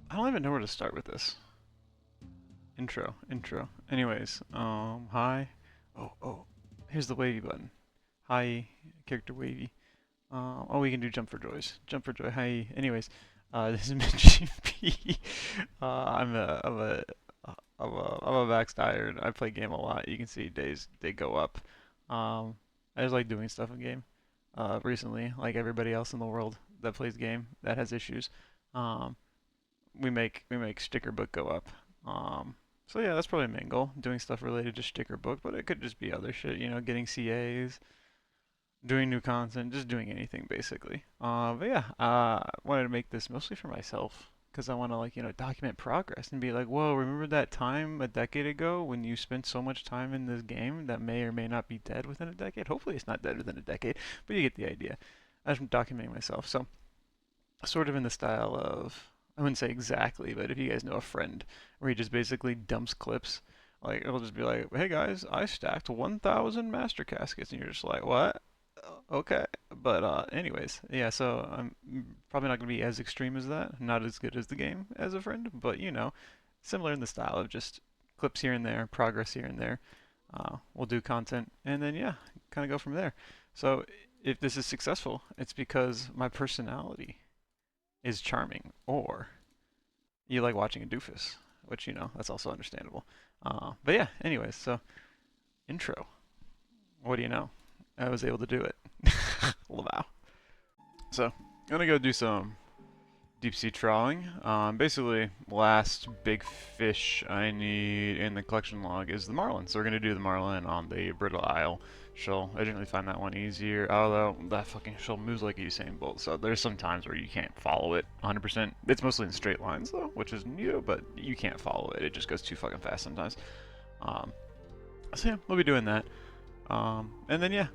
I don't even know where to start with this. Intro. Anyways, hi. Oh, here's the wavy button. Hi, character wavy. Oh, we can do jump for joys. Jump for joy. Hi. Anyways, this is Mitch P. I'm a maxed iron. I play game a lot. You can see days they go up. I just like doing stuff in game. Recently, like everybody else in the world that plays game that has issues, um, we make sticker book go up. Um, so yeah, that's probably my main goal, doing stuff related to sticker book, but it could just be other shit, getting CAs, doing new content, just doing anything basically. But yeah, I wanted to make this mostly for myself because I want to document progress and be like, whoa, remember that time a decade ago when you spent so much time in this game that may or may not be dead within a decade? Hopefully it's not dead within a decade, but you get the idea. I'm documenting myself, so sort of in the style of, I wouldn't say exactly, but if you guys know a friend where he just basically dumps clips, like it'll just be like, hey guys, I stacked 1,000 master caskets, and you're just like, what? Okay, but anyways, yeah. So I'm probably not gonna be as extreme as that, not as good as the game as a friend, but similar in the style of just clips here and there, progress here and there. We'll do content, and then yeah, kind of go from there. So if this is successful, it's because my personality is charming, or you like watching a doofus, which that's also understandable. But yeah, anyways, so intro. What do you know? I was able to do it. Wow. So I'm gonna go do some deep sea trawling. Basically, last big fish I need in the collection log is the marlin. So we're gonna do the marlin on the Brittle Isle shoal. I didn't really find that one easier, although that fucking shoal moves like a Usain Bolt. So there's some times where you can't follow it 100%. It's mostly in straight lines though, which is new, but you can't follow it. It just goes too fucking fast sometimes. Um, so yeah, we'll be doing that. And then yeah,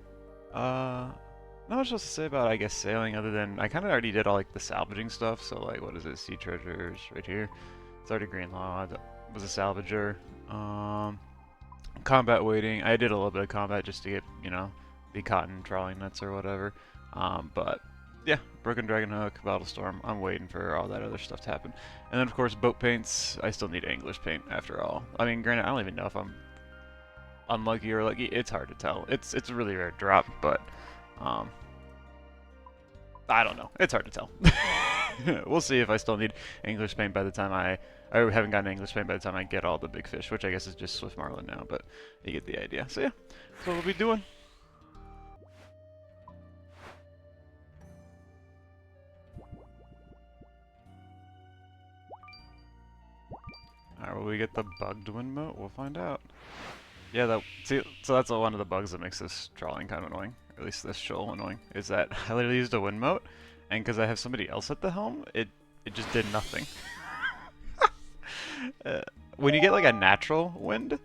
not much else to say about, I guess, sailing other than I kind of already did all like the salvaging stuff. So like, what is it? Sea treasures right here. It's already greenlaw. Was a salvager. Um, Combat waiting. I did a little bit of combat just to get the cotton trawling nets or whatever. But yeah, broken dragon hook, battle storm. I'm waiting for all that other stuff to happen. And then of course boat paints. I still need English paint after all. I mean, granted, I don't even know if I'm unlucky or lucky. It's hard to tell. It's a really rare drop, but um, I don't know. It's hard to tell. We'll see if I still need English paint by the time I haven't gotten English paint by the time I get all the big fish, which I guess is just Swift Marlin now, but you get the idea. So yeah, that's what we'll be doing. Alright, will we get the bugged wind moat? We'll find out. Yeah, so that's one of the bugs that makes this trawling kind of annoying, or at least this shoal annoying, is that I literally used a wind moat, and because I have somebody else at the helm, it just did nothing. uh, when you get like a natural wind,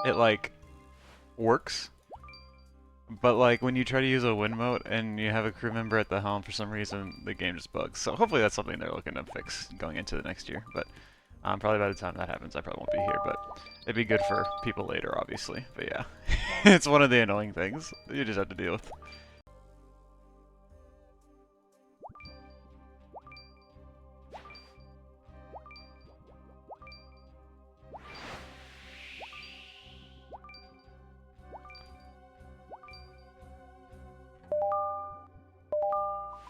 it like works, but like when you try to use a wind mode and you have a crew member at the helm, for some reason the game just bugs. So hopefully that's something they're looking to fix going into the next year. But probably by the time that happens, I probably won't be here. But it'd be good for people later, obviously. But yeah, it's one of the annoying things you just have to deal with.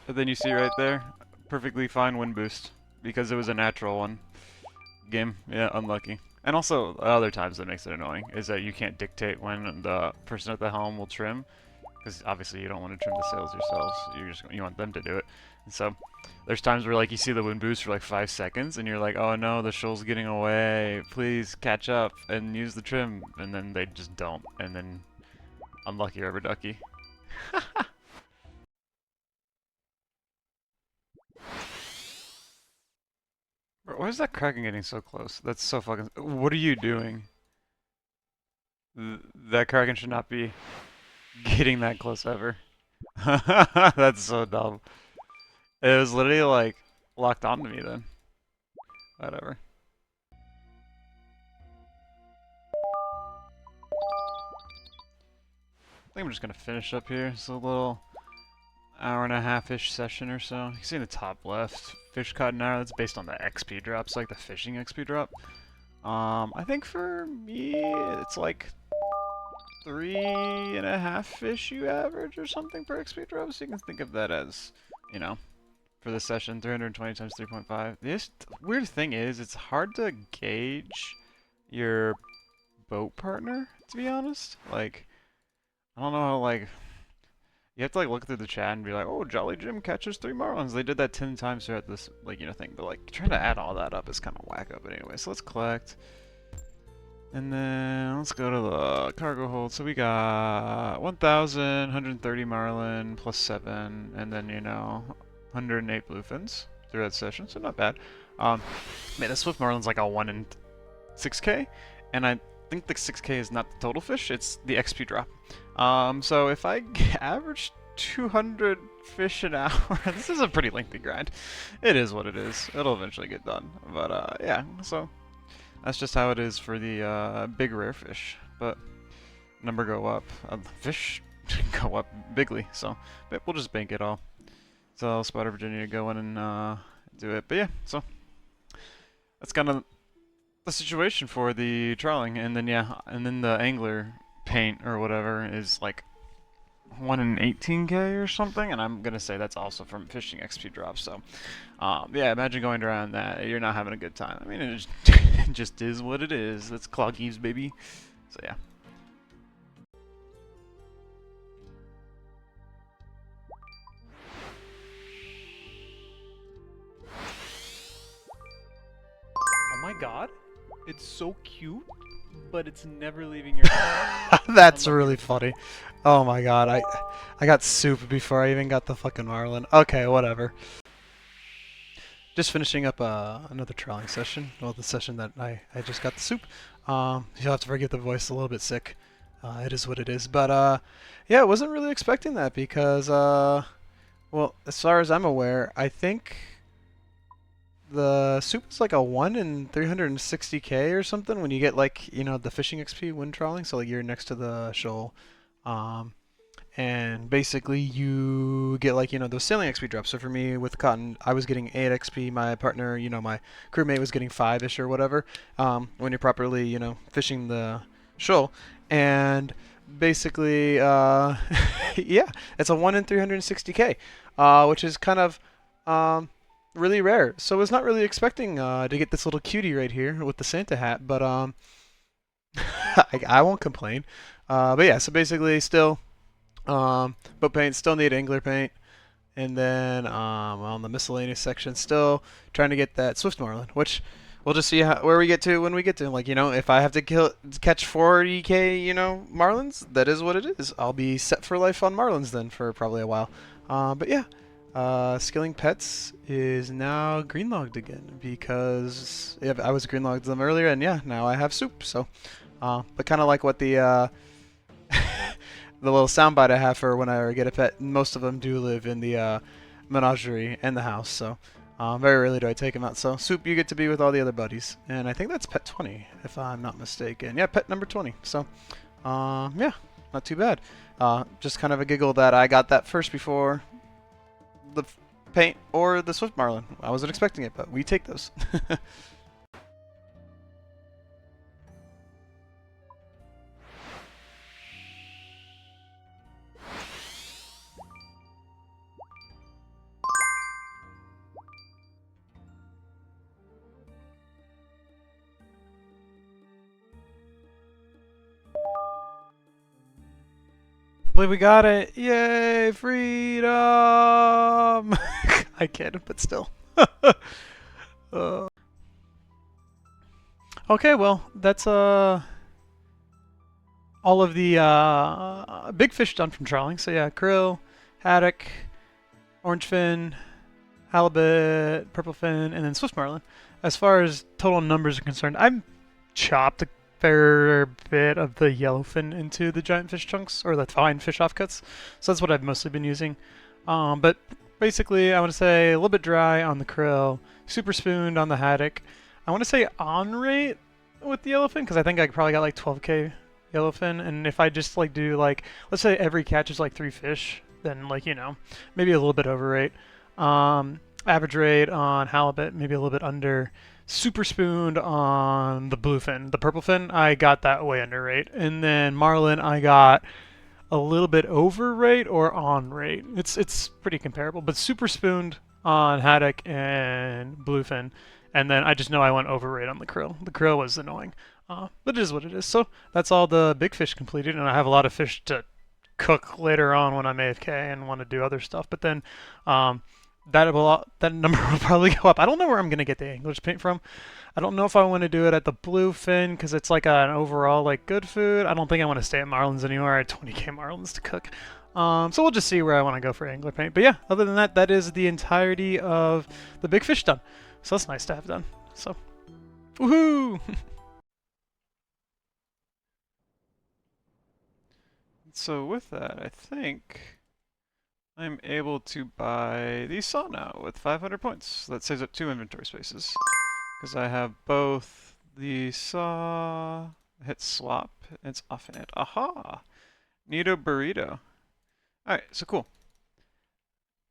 But then you see right there, perfectly fine wind boost because it was a natural one. Game, yeah, unlucky. And also, other times that makes it annoying is that you can't dictate when the person at the helm will trim, because obviously you don't want to trim the sails yourselves. You want them to do it. And so there's times where like you see the wind boost for like 5 seconds, and you're like, oh no, the shoal's getting away. Please catch up and use the trim, and then they just don't, and then unlucky rubber ducky. Bro, why is that Kraken getting so close? That's so fucking. What are you doing? That Kraken should not be getting that close ever. That's so dumb. It was literally like locked onto me then. Whatever. I think I'm just gonna finish up here. It's a little hour and a half-ish session or so. You can see in the top left, fish caught an hour. That's based on the XP drops, like the fishing XP drop. I think for me, it's like 3.5 fish you average or something per XP drop. So you can think of that as, you know, for this session, 320 times 3.5. The weird thing is, it's hard to gauge your boat partner, to be honest. Like, I don't know how, like, you have to, like, look through the chat and be like, oh, Jolly Jim catches 3 marlins. They did that 10 times throughout this, like, you know, thing. But, like, trying to add all that up is kind of wacko. But anyway, so let's collect. And then let's go to the cargo hold. So we got 1,130 marlin plus 7, and then, you know, 108 bluefins through that session, so not bad. Man, the Swift Marlin's like a 1 in 6k, and I think the 6k is not the total fish, it's the XP drop. So if I average 200 fish an hour, this is a pretty lengthy grind. It is what it is. It'll eventually get done. But yeah, so that's just how it is for the big rare fish. But number go up, fish go up bigly, so but we'll just bank it all. So I'll Spider Virginia go in and do it. But yeah, so that's kind of the situation for the trawling. And then yeah, and then the angler paint or whatever is like 1 in 18k or something, and I'm gonna say that's also from fishing XP drops. So yeah, imagine going around that, you're not having a good time. I mean, it just is what it is. That's Clog Eves, baby. So yeah. Oh my god, it's so cute, but it's never leaving your That's really funny. Oh my god, I got soup before I even got the fucking marlin. Okay, whatever. Just finishing up another trawling session. Well, the session that I just got the soup. You'll have to forgive the voice, a little bit sick. It is what it is. But yeah, I wasn't really expecting that because well, as far as I'm aware, I think the soup is like a 1 in 360k or something when you get, like, you know, the fishing XP when trawling. So like you're next to the shoal, and basically you get, like, you know, those sailing XP drops. So for me with cotton, I was getting 8 XP. My partner, you know, my crewmate was getting 5-ish or whatever. When you're properly, you know, fishing the shoal, and basically, yeah, it's a 1 in 360k, which is kind of really rare. So I was not really expecting to get this little cutie right here with the Santa hat, but I won't complain. But yeah, so basically still boat paint, still need angler paint, and then on the miscellaneous section, still trying to get that Swift Marlin, which we'll just see where we get to when we get to. Like, you know, if I have to catch 40k, you know, marlins, that is what it is. I'll be set for life on marlins then for probably a while. But yeah. Skilling pets is now greenlogged again because I was greenlogged them earlier, and yeah, now I have soup. So, but kind of like what the the little soundbite I have for when I get a pet, most of them do live in the menagerie and the house. So, very rarely do I take them out. So, soup, you get to be with all the other buddies, and I think that's pet 20 if I'm not mistaken. Yeah, pet number 20. So, yeah, not too bad. Just kind of a giggle that I got that first before the paint or the Swift Marlin. I wasn't expecting it, but we take those. I believe we got it. Yay, freedom! I can't, but still. Okay, well, that's all of the big fish done from trawling. So yeah, krill, haddock, orange fin, halibut, purple fin, and then Swiss marlin. As far as total numbers are concerned, I'm chopped a fair bit of the yellowfin into the giant fish chunks, or the fine fish offcuts. So that's what I've mostly been using. But basically, I want to say a little bit dry on the krill, super spooned on the haddock. I want to say on rate with the yellowfin, because I think I probably got like 12k yellowfin. And if I just like do like, let's say every catch is like 3 fish, then like maybe a little bit overrate. Average rate on halibut, maybe a little bit under. Super spooned on the bluefin. The purple fin, I got that way under rate. And then marlin, I got a little bit over rate or on rate. It's pretty comparable, but super spooned on haddock and bluefin. And then I just know I went over rate on the krill. The krill was annoying, but it is what it is. So that's all the big fish completed, and I have a lot of fish to cook later on when I'm AFK and want to do other stuff. But then that number will probably go up. I don't know where I'm gonna get the English paint from. I don't know if I want to do it at the bluefin because it's like an overall like good food. I don't think I want to stay at Marlins anymore. I had 20k Marlins to cook. So we'll just see where I want to go for angler paint. But yeah, other than that, that is the entirety of the big fish done. So that's nice to have done. So, woohoo! So with that, I think I'm able to buy the saw now with 500 points. That saves up 2 inventory spaces. Because I have both the saw, hit swap, it's off in it. Aha! Neato burrito. Alright, so cool.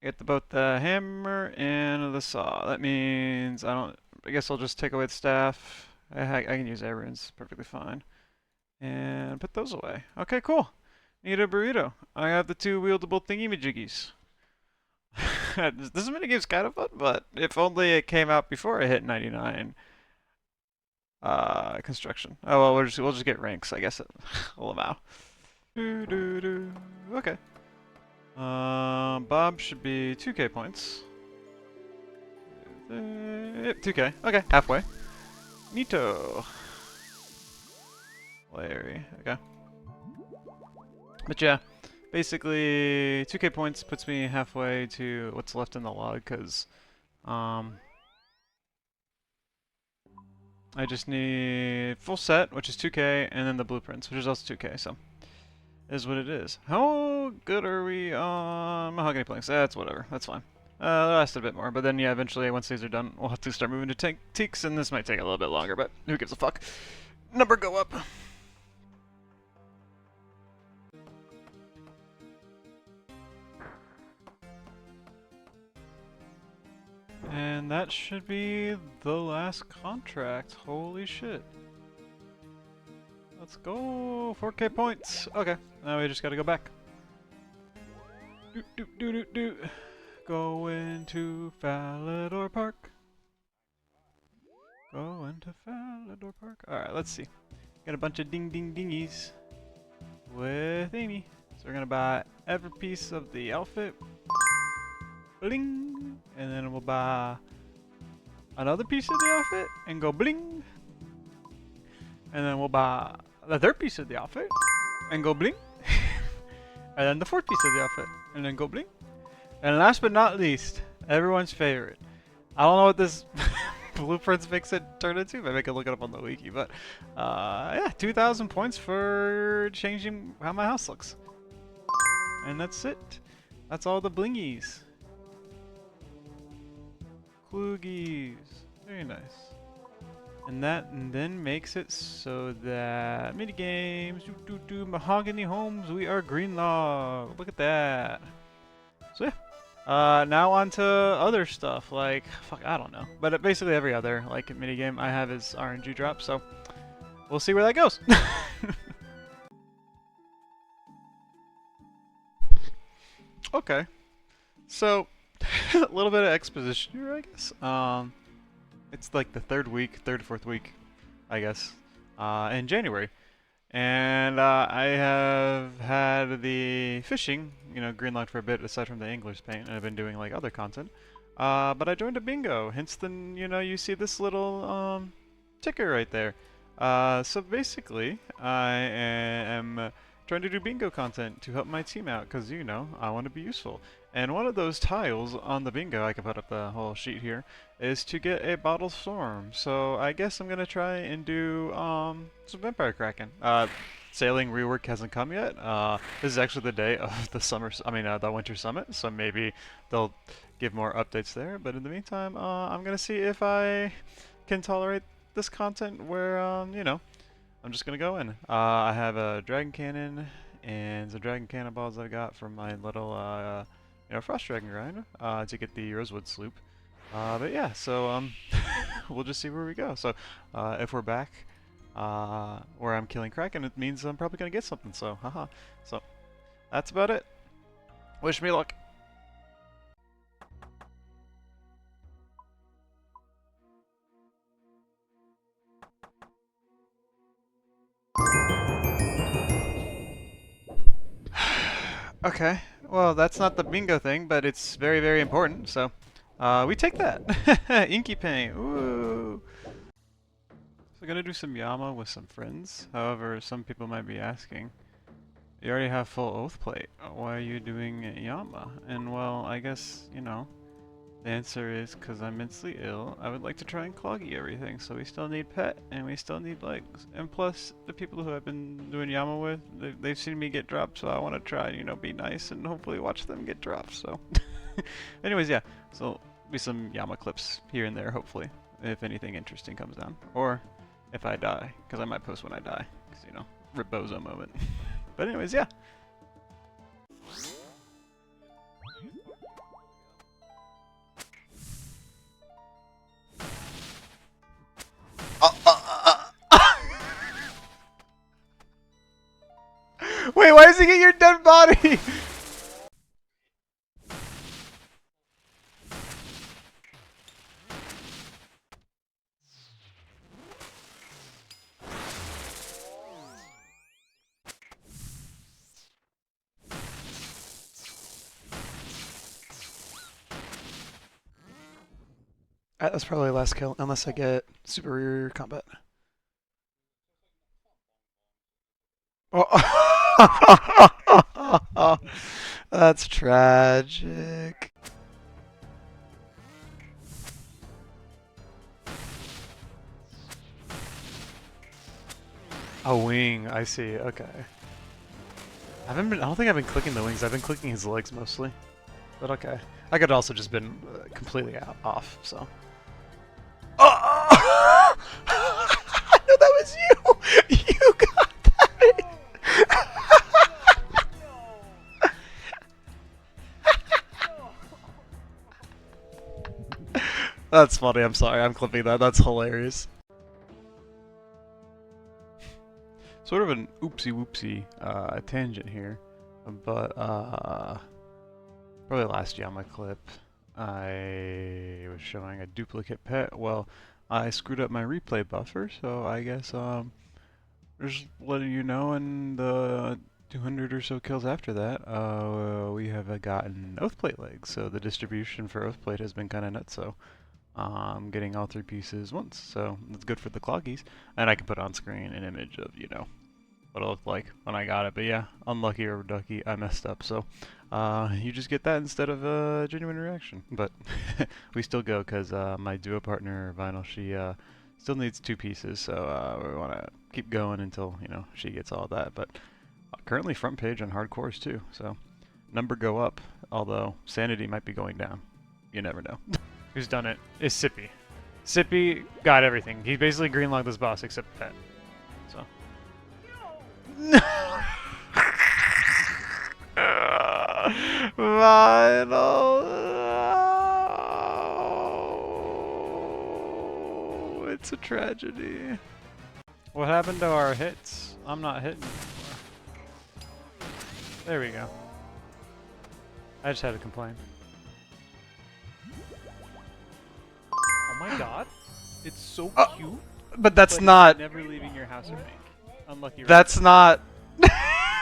I get both the hammer and the saw. That means I guess I'll just take away the staff. I can use air runes perfectly fine. And put those away. Okay, cool. Neato burrito. I have the 2 wieldable thingy-majiggies. This minigame's kind of fun, but if only it came out before I hit 99 construction. Oh well, we'll just get ranks, I guess. We'll allow. Okay. Bob should be 2k points. Yep, 2k. Okay, halfway. Neato. Larry. Okay. But yeah, basically 2k points puts me halfway to what's left in the log, because I just need full set, which is 2k, and then the blueprints, which is also 2k, so is what it is. How good are we on mahogany planks? That's whatever, that's fine. That lasted a bit more, but then yeah, eventually once these are done, we'll have to start moving to teaks, and this might take a little bit longer, but who gives a fuck. Number go up. And that should be the last contract. Holy shit. Let's go. 4k points. Okay, now we just gotta go back. Go into Falador Park. Go into Falador Park. Alright, let's see. Got a bunch of dingies with Amy. So we're gonna buy every piece of the outfit. Bling! And then we'll buy another piece of the outfit and go bling. And then we'll buy the third piece of the outfit and go bling. And then the fourth piece of the outfit and then go bling. And last but not least, everyone's favorite. I don't know what this blueprints makes it turn into, but I can look it up on the wiki. But yeah, 2,000 points for changing how my house looks. And that's it. That's all the blingies. Kloogies. Very nice. And that then makes it so that minigames, mahogany homes, we are green log. Look at that. So yeah. Now on to other stuff, like, fuck, I don't know. But basically every other, like, minigame I have is RNG drop, so we'll see where that goes. Okay. So, a little bit of exposition here, I guess. It's like the third or fourth week, I guess, in January. And I have had the fishing, greenlocked for a bit aside from the angler's paint, and I've been doing like other content. But I joined a bingo, hence the, you see this little ticker right there. So basically, I am trying to do bingo content to help my team out, because, I want to be useful. And one of those tiles on the bingo, I can put up the whole sheet here, is to get a bottle storm. So I guess I'm gonna try and do some vampire cracking. Sailing rework hasn't come yet. This is actually the day of the the winter summit, so maybe they'll give more updates there. But in the meantime, I'm gonna see if I can tolerate this content where I'm just gonna go in. I have a dragon cannon and some dragon cannonballs I got from my little frost dragon grind to get the rosewood sloop. But yeah, so we'll just see where we go. So if we're back where I'm killing Kraken, it means I'm probably gonna get something. So haha. So that's about it. Wish me luck. Okay, well that's not the bingo thing, but it's very, very important, so we take that. Inky paint, ooh. So gonna do some Yama with some friends. However, some people might be asking, you already have full oath plate, why are you doing Yama? And well, I guess, the answer is because I'm mentally ill. I would like to try and cloggy everything, so we still need pet, and we still need legs. And plus, the people who I've been doing Yama with, they've seen me get dropped, so I want to try, be nice and hopefully watch them get dropped, so. Anyways, yeah, so be some Yama clips here and there, hopefully, if anything interesting comes down. Or if I die, because I might post when I die, because, rip bozo moment. But anyways, yeah. Wait, why does he get your dead body? That's probably last kill, unless I get superior combat. Oh, that's tragic. A wing, I see. Okay. I don't think I've been clicking the wings. I've been clicking his legs mostly. But okay. I could also just been completely off. So. Oh! No, that was you. You got that. That's funny. I'm sorry. I'm clipping that. That's hilarious. Sort of an oopsie whoopsie tangent here, but probably last Yama clip I was showing a duplicate pet. Well, I screwed up my replay buffer, so I guess just letting you know, in the 200 or so kills after that, we have gotten Oathplate legs, so the distribution for Oathplate has been kind of nuts, so I'm getting all 3 pieces once, so it's good for the cloggies, and I can put on screen an image of, what it looked like when I got it. But yeah, unlucky or ducky, I messed up. So you just get that instead of a genuine reaction. But we still go because my duo partner Vinyl, she still needs 2 pieces. So we want to keep going until she gets all that. But currently front page on hardcores too. So number go up, although sanity might be going down. You never know. Who's done it is Sippy. Sippy got everything. He basically greenlogged this boss except pet. So. Vinyl. It's a tragedy. What happened to our hits? I'm not hitting anymore. There we go. I just had to complain. Oh my god. It's so cute. But that's but not. Never leaving your house or bank. Unlucky. That's not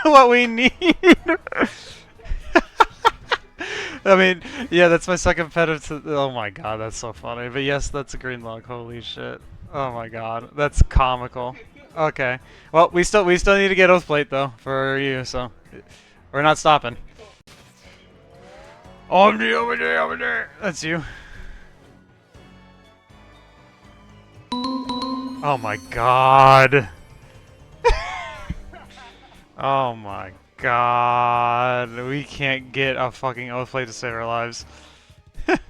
what we need. I mean, yeah, that's my second pet. Oh my god, that's so funny. But yes, that's a green log. Holy shit. Oh my god, that's comical. Okay. Well, we still need to get Oathplate though for you, so we're not stopping. Over there. That's you. Oh my god. Oh my god. We can't get a fucking Oathplate to save our lives. And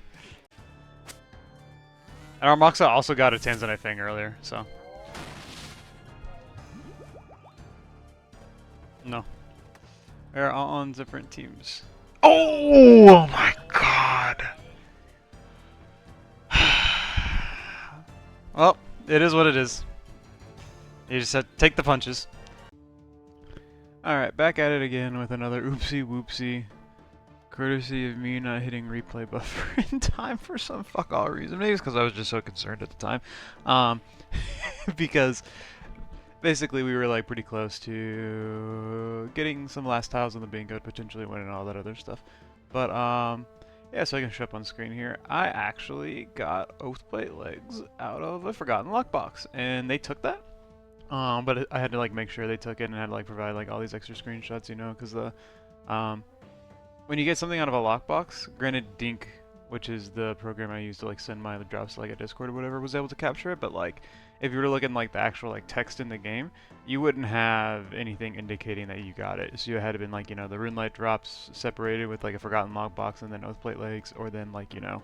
our Moxa also got a Tanzanite Fang earlier, so. No. We're all on different teams. Oh my god. Well, it is what it is. You just have to take the punches. Alright, back at it again with another oopsie whoopsie. Courtesy of me not hitting replay buffer in time for some fuck all reason. Maybe it's because I was just so concerned at the time. Because basically we were like pretty close to getting some last tiles on the bingo, potentially winning all that other stuff. But yeah, so I can show up on screen here. I actually got Oathplate legs out of a forgotten lockbox, and they took that. But I had to like make sure they took it, and had to like provide like all these extra screenshots, you know, because the when you get something out of a lockbox, granted Dink, which is the program I use to like send my drops to like a Discord or whatever, was able to capture it, but like if you were to look at like the actual like text in the game, you wouldn't have anything indicating that you got it. So you had to been like, you know, the runelight drops separated with like a forgotten lockbox and then Oathplate legs, or then like, you know,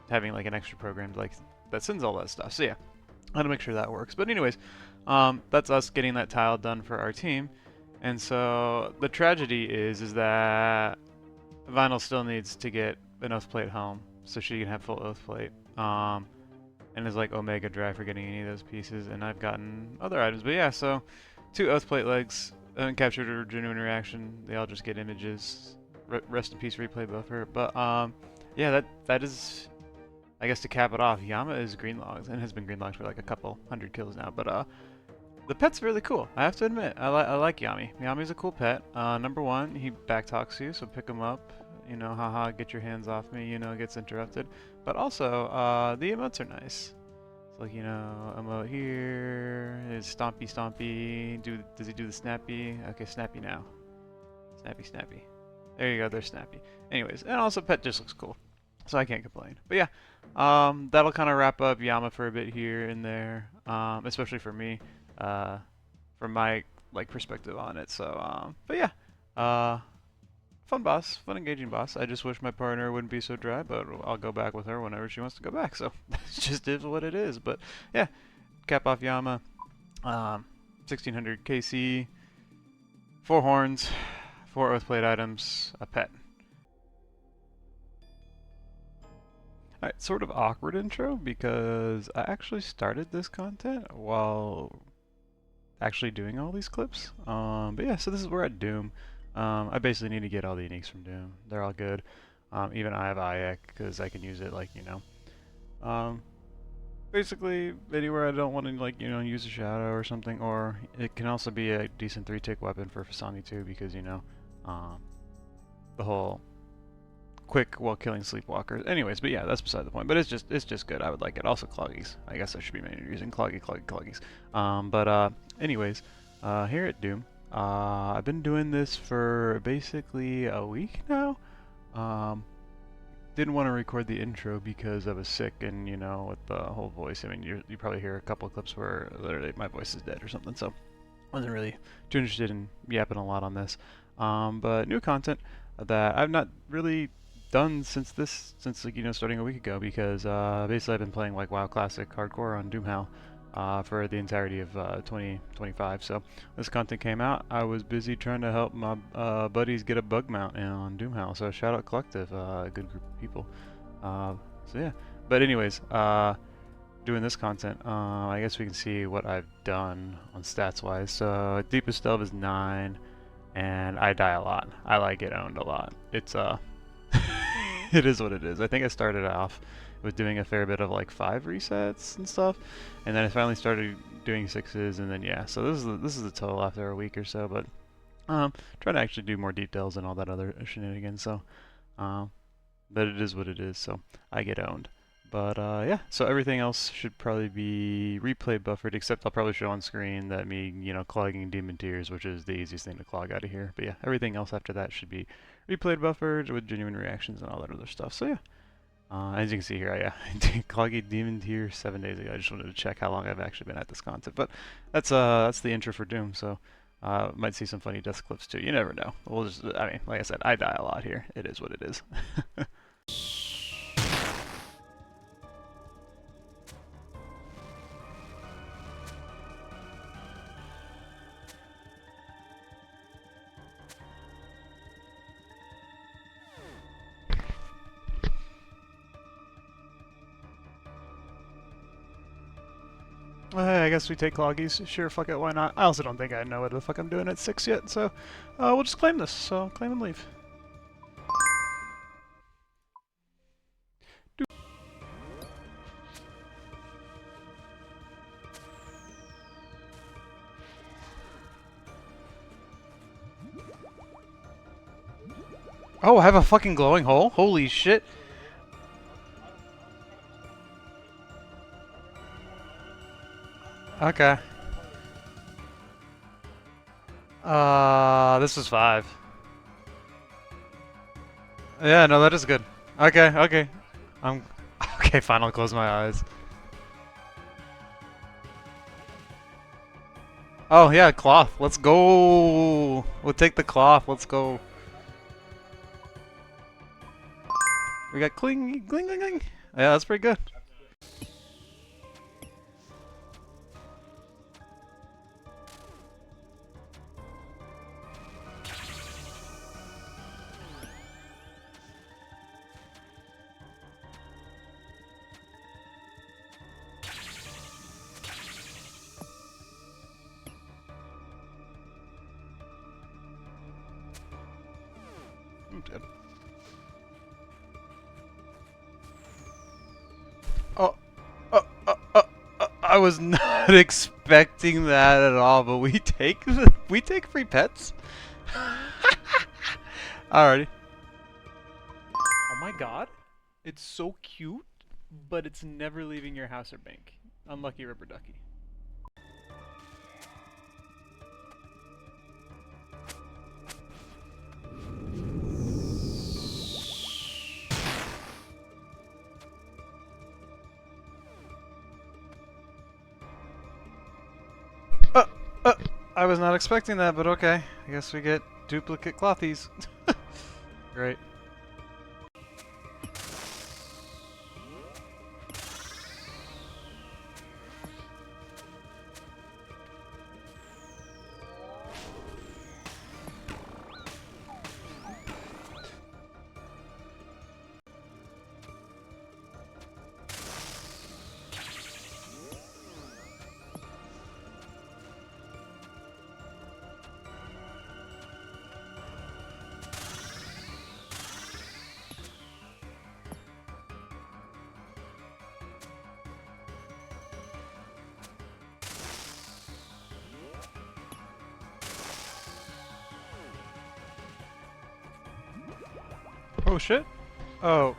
having like an extra program like that sends all that stuff. So yeah, I had to make sure that works. But anyways, that's us getting that tile done for our team. And so the tragedy is that Vinyl still needs to get an Oathplate home so she can have full Oathplate. And is like Omega Drive for getting any of those pieces. And I've gotten other items. But yeah, so 2 Oathplate legs, captured a genuine reaction. They all just get images. Rest in peace, replay buffer. But yeah, that is, I guess to cap it off, Yama is greenlogged and has been greenlogged for like a couple hundred kills now. But the pet's really cool, I have to admit. I like Yami. Yami's a cool pet. Number one, he backtalks you, so pick him up. You know, haha, get your hands off me, you know, gets interrupted. But also, the emotes are nice. It's like, you know, emote here, is stompy stompy. Does he do the snappy? Okay, snappy now. Snappy snappy. There you go, they're snappy. Anyways, and also pet just looks cool. So I can't complain. But yeah, that'll kind of wrap up Yama for a bit here and there, especially for me. From my like perspective on it. So, but yeah, fun boss, fun engaging boss. I just wish my partner wouldn't be so dry, but I'll go back with her whenever she wants to go back. So that just is what it is. But yeah, cap off Yama, 1600 KC, 4 horns, 4 Oathplate items, a pet. Alright, sort of awkward intro because I actually started this content while actually doing all these clips. But yeah, so this is where at Doom. I basically need to get all the uniques from Doom. They're all good. Even I have IEC because I can use it like, you know. Basically, anywhere I don't want to like, you know, use a shadow or something, or it can also be a decent 3-tick weapon for Fasani too because, you know, the whole quick while killing sleepwalkers. Anyways, but yeah, that's beside the point. But it's just good. I would like it. Also cloggies. I guess I should be mainly using cloggies. Anyways, here at Doom, I've been doing this for basically a week now. Didn't want to record the intro because I was sick and, you know, with the whole voice. I mean, you probably hear a couple of clips where literally my voice is dead or something. So wasn't really too interested in yapping a lot on this. But new content that I've not really done since like, you know, starting a week ago because basically I've been playing like WoW Classic Hardcore on Doomhell for the entirety of 2025. So this content came out. I was busy trying to help my buddies get a bug mount on Doomhell. So shout out Collective, a good group of people. So yeah. But anyways, doing this content, I guess we can see what I've done on stats wise. So deepest delve is 9, and I die a lot. I like get owned a lot. It's it is what it is. I think I started off with doing a fair bit of like 5 resets and stuff, and then I finally started doing 6s, and then yeah. So this is the total after a week or so, but trying to actually do more details and all that other shenanigans. So, but it is what it is. So I get owned. But yeah, so everything else should probably be replay buffered, except I'll probably show on screen that me, you know, clogging Demon Tears, which is the easiest thing to clog out of here. But yeah, everything else after that should be replayed buffered with genuine reactions and all that other stuff. So yeah, as you can see here, yeah, clogging Demon Tears 7 days ago. I just wanted to check how long I've actually been at this content. But that's the intro for Doom. So might see some funny death clips too. You never know. We'll just, I mean, like I said, I die a lot here. It is what it is. I guess we take cloggies. Sure, fuck it, why not? I also don't think I know what the fuck I'm doing at 6 yet, so we'll just claim this. So claim and leave. Oh, I have a fucking glowing hole? Holy shit. Okay. This is 5. Yeah, no, that is good. Okay, okay. I'm okay, fine, I'll close my eyes. Oh yeah, cloth. Let's go. We'll take the cloth. Let's go. We got cling, cling, cling, cling. Yeah, that's pretty good. Good. Oh, I was not expecting that at all. But we take free pets. Alrighty. Oh my god, it's so cute, but it's never leaving your house or bank. Unlucky rubber ducky. I was not expecting that, but okay. I guess we get duplicate clothies. Great. Oh shit. Oh,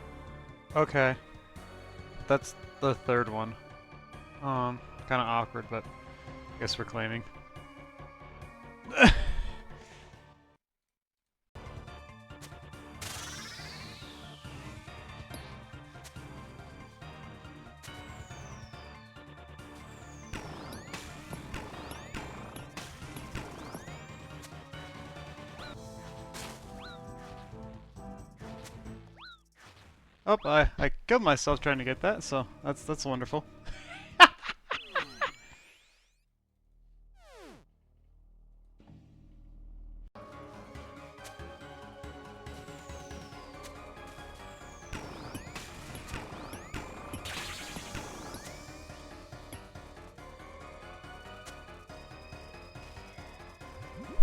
okay. That's the third one. Kind of awkward, but I guess we're claiming. Oh, I killed myself trying to get that, so that's wonderful.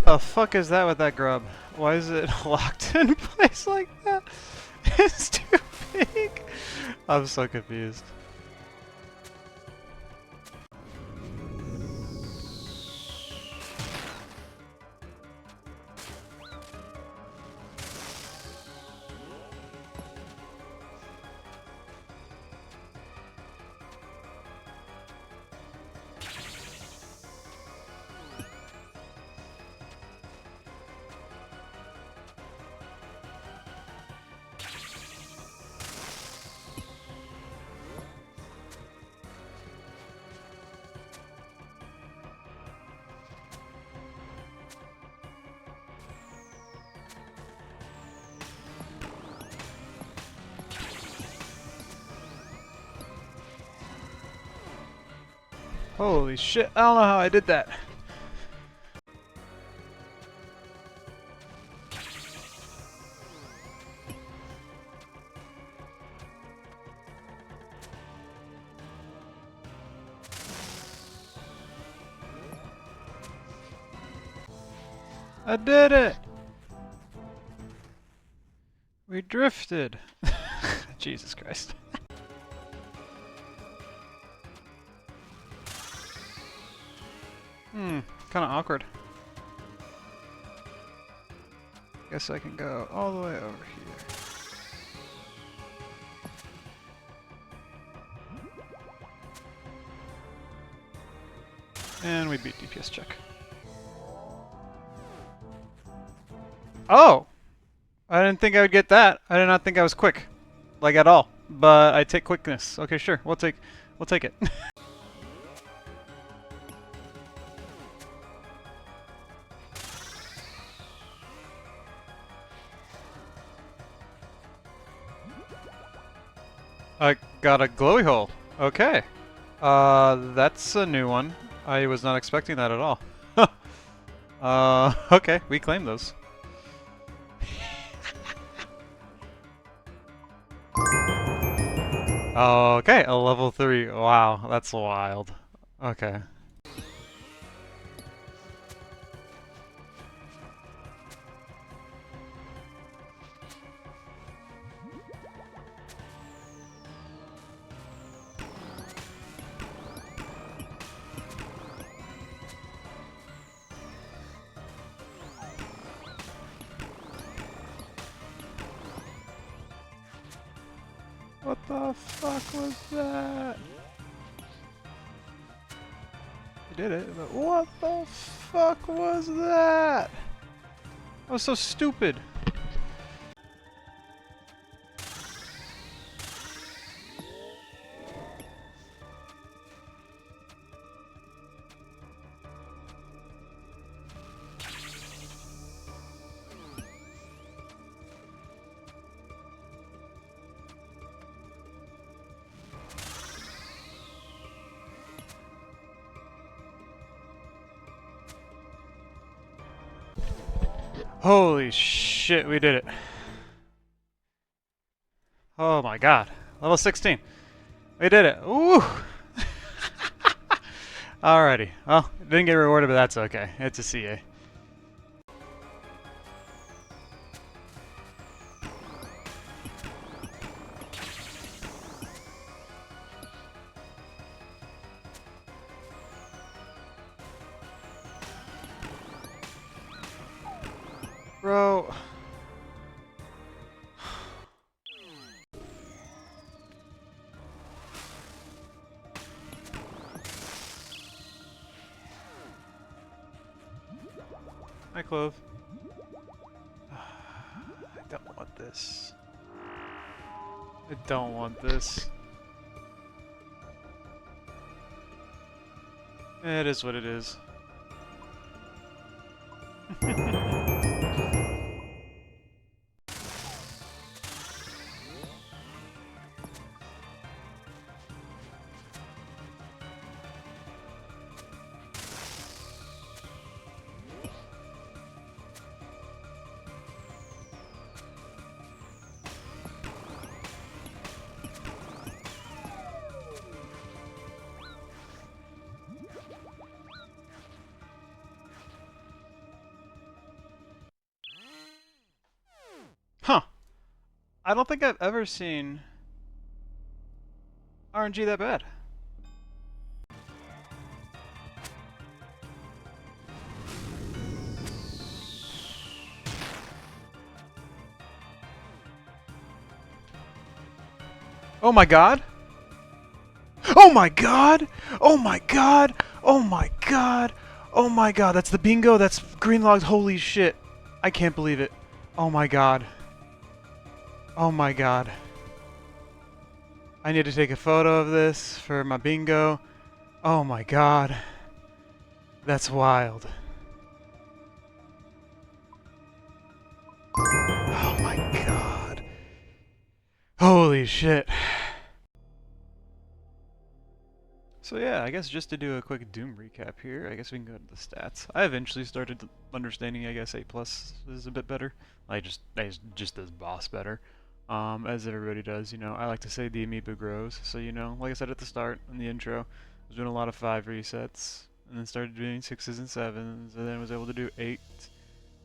The fuck is that with that grub? Why is it locked in place like that? It's too big. I'm so confused. Holy shit, I don't know how I did that. I did it! We drifted! Jesus Christ. Kinda awkward. Guess I can go all the way over here. And we beat DPS check. Oh! I didn't think I would get that. I did not think I was quick. Like at all. But I take quickness. Okay, sure. We'll take it. I got a glowy hole. Okay. That's a new one. I was not expecting that at all. Okay, we claim those. Okay, a level 3. Wow, that's wild. Okay. What the fuck was that? I did it, but what the fuck was that? That was so stupid. Holy shit, we did it. Oh my god. Level 16. We did it. Ooh! Alrighty. Well, didn't get rewarded, but that's okay. It's a CA. Bro. Hi, Clove. I don't want this. I don't want this. It is what it is. Huh. I don't think I've ever seen RNG that bad. Oh my god! Oh my god! Oh my god! Oh my god! Oh my god, that's the bingo, that's green logs, holy shit. I can't believe it. Oh my god. Oh my god. I need to take a photo of this for my bingo. Oh my god. That's wild. Oh my god. Holy shit. So yeah, I guess just to do a quick Doom recap here, I guess we can go to the stats. I eventually started understanding, I guess, A+ is a bit better. I just does boss better. As everybody does, you know. I like to say the amoeba grows. So, you know, like I said at the start, in the intro, I was doing a lot of 5 resets, and then started doing 6s and 7s, and then was able to do 8,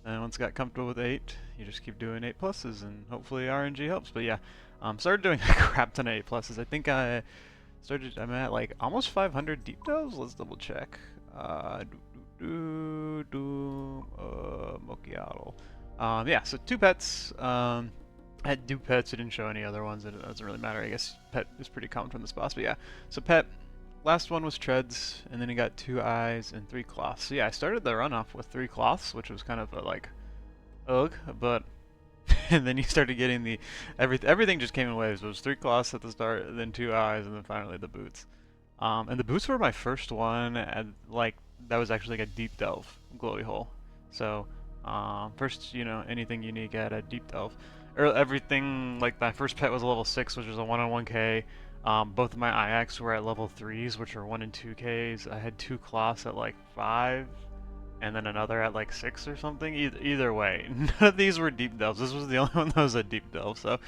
And once I got comfortable with 8, you just keep doing 8 pluses, and hopefully RNG helps. But yeah, started doing a crap ton of 8 pluses. I think I'm at like almost 500 deep delves. Let's double check. Mokiato. Yeah, so 2 pets. I had 2 pets. It didn't show any other ones. It doesn't really matter. I guess pet is pretty common from this boss. But yeah, so pet. Last one was treads, and then he got 2 eyes and 3 cloths. So yeah, I started the run off with 3 cloths, which was kind of a, like, ugh, but and then you started getting the everything just came in waves. It was 3 cloths at the start, then 2 eyes, and then finally the boots. And the boots were my first one, and like that was actually like a deep delve glowy hole. So first, anything unique at a deep delve. Everything, like my first pet was a level 6, which was a 1-on-1K. Both of my IX were at level 3s, which are 1 and 2Ks. I had 2 cloths at like 5, and then another at like 6 or something. Either way, none of these were deep delves. This was the only one that was a deep delve. So,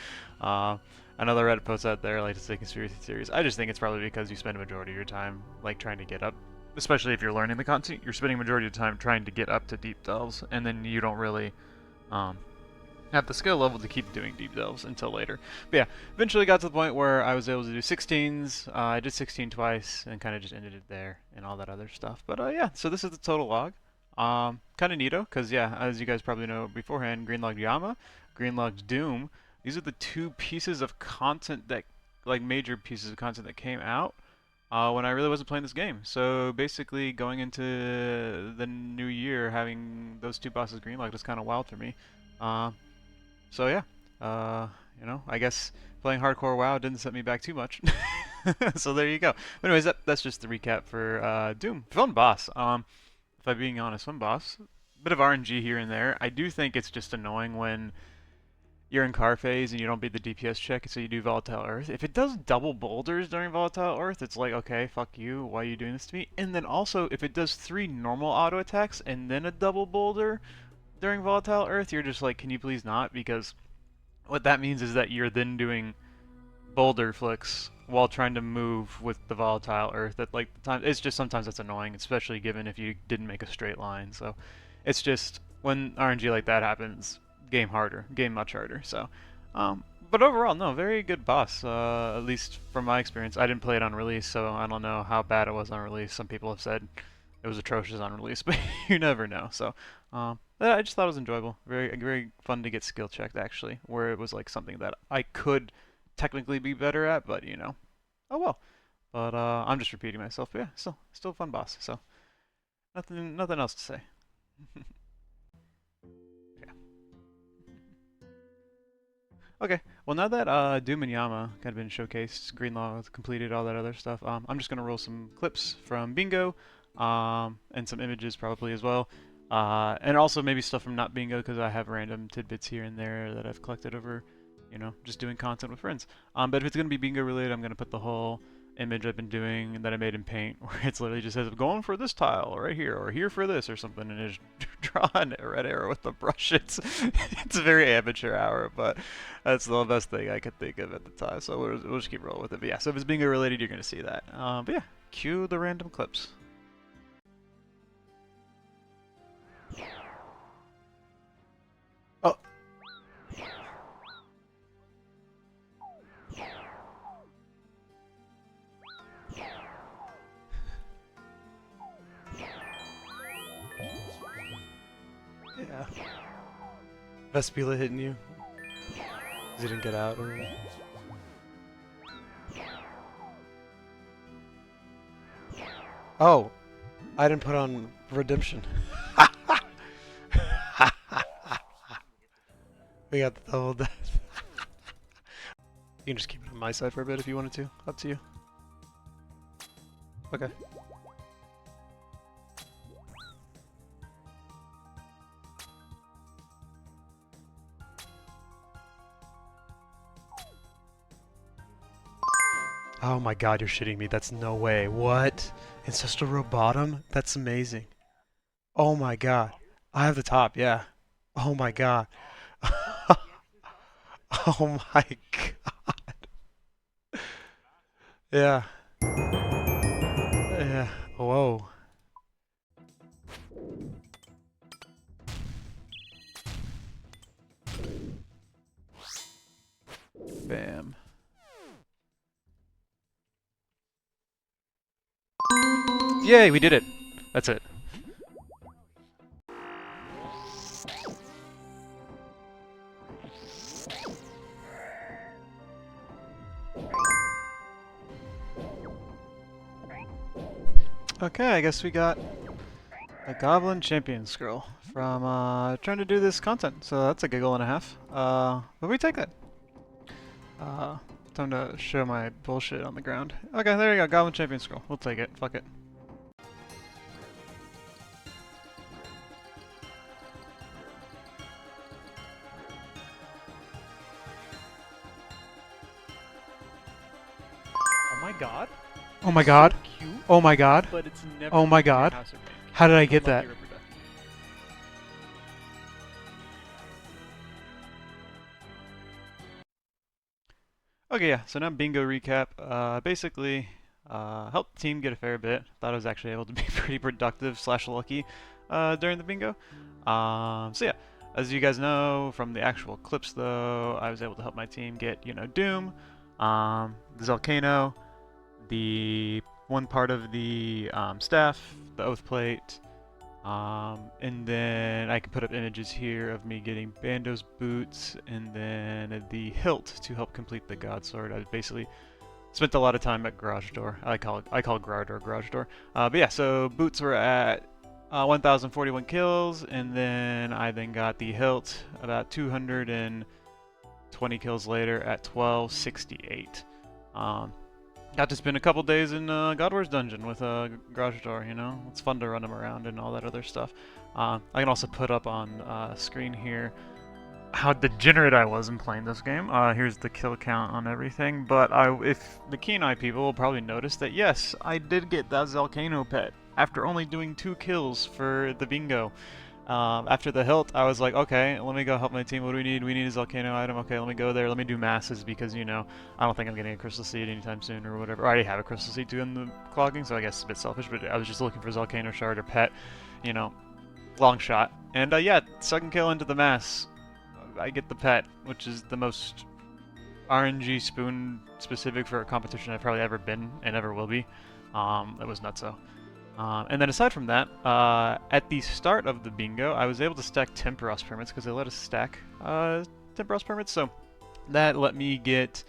another Reddit post out there like to say conspiracy theories. I just think it's probably because you spend a majority of your time like trying to get up. Especially if you're learning the content, you're spending a majority of the time trying to get up to deep delves, and then you don't really have the skill level to keep doing deep delves until later. But yeah, eventually got to the point where I was able to do 16s. I did 16 twice and kind of just ended it there and all that other stuff. But yeah, so this is the total log. Kind of neato, because yeah, as you guys probably know beforehand, Greenlogged Yama, Greenlogged Doom, these are the 2 pieces of content that, like major pieces of content that came out when I really wasn't playing this game. So basically going into the new year, having those 2 bosses greenlogged is kind of wild for me. So yeah, I guess playing hardcore WoW didn't set me back too much. So there you go. But anyways, that's just the recap for Doom. Fun boss. If I'm being honest, fun boss. Bit of RNG here and there. I do think it's just annoying when you're in car phase and you don't beat the DPS check, so you do Volatile Earth. If it does double boulders during Volatile Earth, it's like, okay, fuck you, why are you doing this to me? And then also, if it does 3 normal auto attacks and then a double boulder during Volatile Earth, you're just like, can you please not? Because what that means is that you're then doing boulder flicks while trying to move with the Volatile Earth. That like it's just sometimes that's annoying, especially given if you didn't make a straight line. So it's just when RNG like that happens, game much harder. So, but overall, no, very good boss. At least from my experience, I didn't play it on release, so I don't know how bad it was on release. Some people have said it was atrocious on release, but you never know. So, I just thought it was enjoyable. Very fun to get skill checked, actually, where it was like something that I could technically be better at, but oh well. But I'm just repeating myself. But yeah, still a fun boss. So nothing else to say. Yeah. Okay. Well, now that Doom and Yama kind of been showcased, Greenlaw completed, all that other stuff, I'm just gonna roll some clips from Bingo, and some images probably as well. And also maybe stuff from not Bingo, because I have random tidbits here and there that I've collected over, just doing content with friends. But if it's going to be Bingo related, I'm going to put the whole image I've been doing that I made in Paint, where it's literally just says, I'm going for this tile right here, or here for this, or something, and it's draw a red arrow with the brush. It's a very amateur hour, but that's the best thing I could think of at the time, so we'll just keep rolling with it. But yeah, so if it's Bingo related, you're going to see that. But yeah, cue the random clips. Oh. Yeah. Vespula hitting you. He didn't get out or... Oh, I didn't put on Redemption. We got the double death. You can just keep it on my side for a bit if you wanted to. Up to you. Okay. Oh my god, you're shitting me. That's no way. What? Ancestral Row bottom? That's amazing. Oh my god. I have the top, yeah. Oh my god. Oh my god. Yeah. Yeah. Whoa. Bam. Yay, we did it. That's it. Okay, I guess we got a Goblin Champion Scroll from trying to do this content, so that's a giggle and a half. But we take that. Time to show my bullshit on the ground. Okay, there you go, Goblin Champion Scroll. We'll take it. Fuck it. Oh my god. Oh my god. So cute, Oh my god. but it's never Oh my in your god. house or bank. How did I get Unlucky that? Ripper Ducky. Okay, yeah, so now bingo recap. Basically, helped the team get a fair bit. Thought I was actually able to be pretty productive slash lucky during the bingo. So yeah, as you guys know from the actual clips though, I was able to help my team get, you know, Doom, the Zelcano, the one part of the staff, the Oath Plate, and then I can put up images here of me getting Bando's boots and then the hilt to help complete the God Sword. I basically spent a lot of time at Garage Door. I call it Garage Door. But yeah, so boots were at 1,041 kills, and then I got the hilt about 220 kills later at 1,268. Got to spend a couple days in God Wars Dungeon with Garage Door, you know? It's fun to run him around and all that other stuff. I can also put up on screen here how degenerate I was in playing this game. Here's the kill count on everything, but if the keen eye people will probably notice that yes, I did get that Zelcano pet after only doing 2 kills for the bingo. After the hilt, I was like, okay, let me go help my team. What do we need? We need a Zelcano item. Okay, let me go there. Let me do masses because, you know, I don't think I'm getting a Crystal Seed anytime soon or whatever. I already have a Crystal Seed too in the clogging, so I guess it's a bit selfish, but I was just looking for Zelcano Shard or pet, you know, long shot. And yeah, second kill into the mass, I get the pet, which is the most RNG spoon specific for a competition I've probably ever been and ever will be. It was nutso. And then aside from that, at the start of the bingo, I was able to stack Temporos permits because they let us stack Temporos permits. So that let me get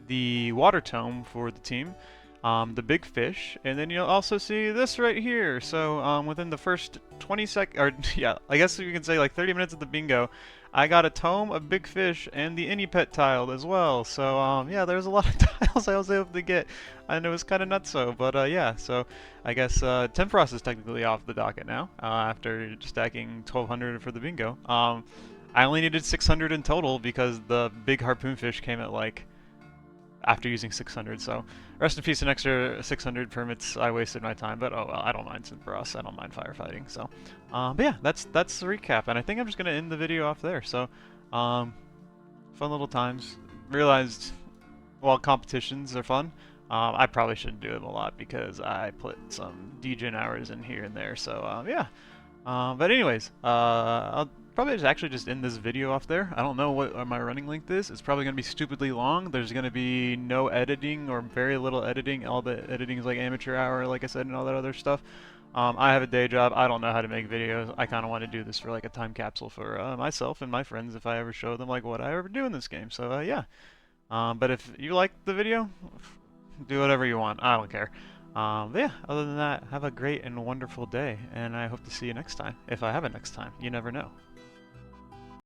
the Water Tome for the team, the Big Fish, and then you'll also see this right here. So within the first 20 seconds, or yeah, I guess you can say like 30 minutes of the bingo, I got a Tome, a Big Fish, and the Any Pet tile as well. So yeah, there's a lot of tiles I was able to get, and it was kind of nutso. But yeah, so I guess Temporos is technically off the docket now after stacking 1,200 for the bingo. I only needed 600 in total because the big harpoon fish came at like after using 600. So rest in peace, an extra 600 permits. I wasted my time, but oh well, I don't mind Temporos. I don't mind firefighting. So, but yeah, that's the recap, and I think I'm just gonna end the video off there. So, fun little times. Realized while competitions are fun, I probably shouldn't do them a lot because I put some DGen hours in here and there. So yeah. But anyways, I'll probably just end this video off there. I don't know what my running length is. It's probably going to be stupidly long. There's going to be no editing or very little editing. All the editing is like amateur hour, like I said, and all that other stuff. I have a day job. I don't know how to make videos. I kind of want to do this for like a time capsule for myself and my friends if I ever show them like what I ever do in this game. So yeah. But if you like the video, do whatever you want. I don't care. But yeah, other than that, have a great and wonderful day, and I hope to see you next time. If I have a next time, you never know.